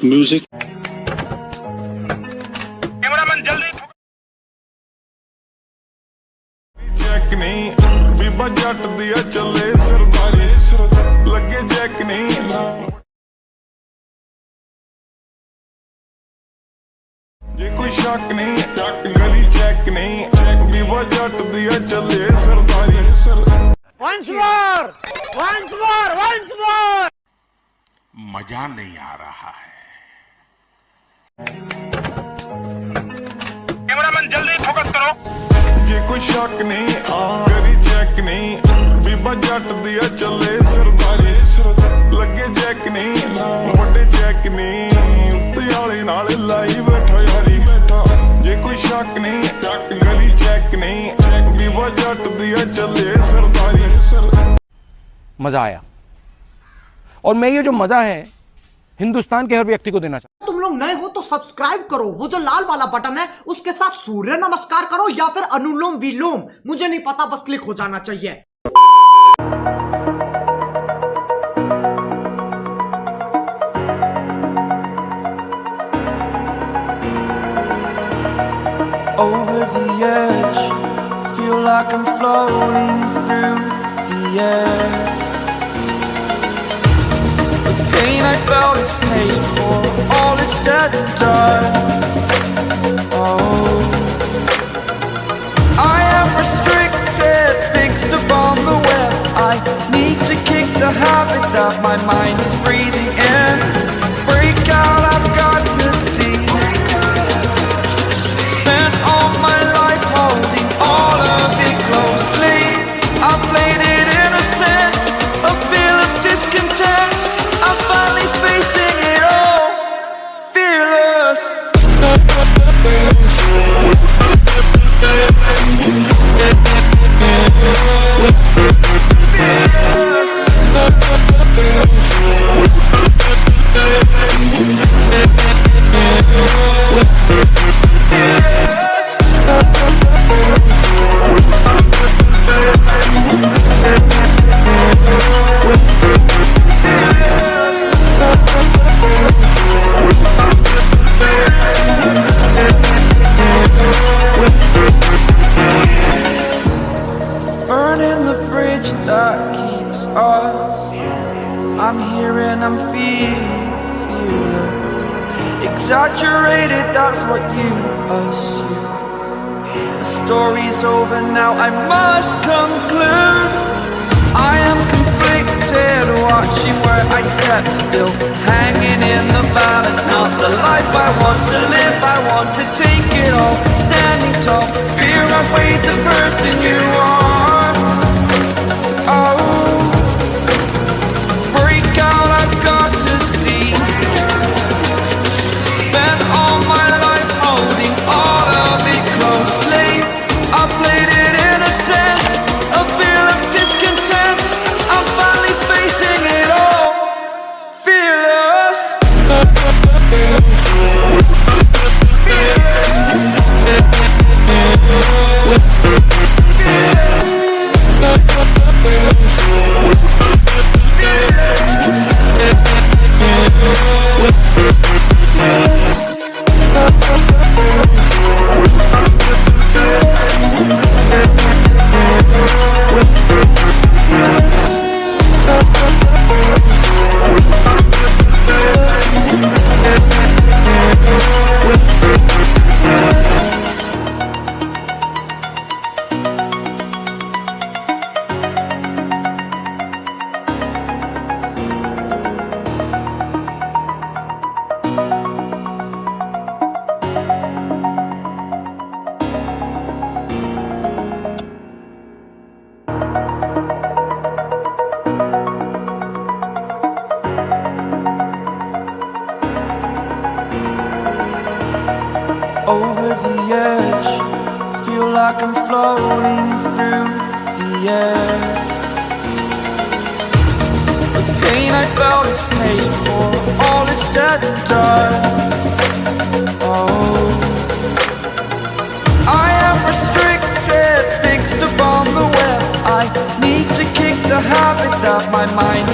Music cameraman जल्दी check नहीं बीबा जट दिया चले सरदारी लगे चेक नहीं जे कोई शक नहीं गली चेक नहीं बीबा जट दिया चले सरदारी Once more! Once more! Once more! मजा नहीं आ रहा है। कैमरामैन जल्दी फोकस करो। जे कोई शक नहीं गली चेक नहीं बीबा जट दिया चले सरदारी लगे चेक नहीं वड्डे चेक नहीं उत्ते वाले नाल लाई बैठा यारी जे कोई शक नहीं गली चेक नहीं बीबा जट दिया चले सरदारी मजा आया और मैं ये जो मजा है हिंदुस्तान के हर व्यक्ति को देना चाहता तुम लोग नए हो तो सब्सक्राइब करो, वो जो लाल वाला बटन है उसके साथ सूर्य नमस्कार करो या फिर अनुलोम विलोम, मुझे नहीं पता, बस क्लिक हो जाना चाहिए। Over the edge, feel like I'm floating through the air. The pain I felt is paid for, all is said and done. Oh, I am restricted, fixed upon the web. I need to kick the habit that my mind is breathing in. Break out, I've got to see. Spent all my life holding all of it closely. I played it innocent, a feel of discontent. I'm finally facing it all, fearless. Burning the bridge that keeps us. I'm here and I'm feeling fearless. Exaggerated, that's what you assume. The story's over now, I must conclude. I am conflicted, watching where I step still, hanging in the balance. Not the life I want to live, I want to take it all. Standing tall, fear outweighed the person you are. Oh, break out, I've got to see. Spent all my life holding all of it closely. I played it innocent, a feel of discontent. I'm finally facing it all, fearless. Over the edge, feel like I'm floating through the air. The pain I felt is paid for, all is said and done. Oh, I am restricted, fixed upon the web. I need to kick the habit that my mind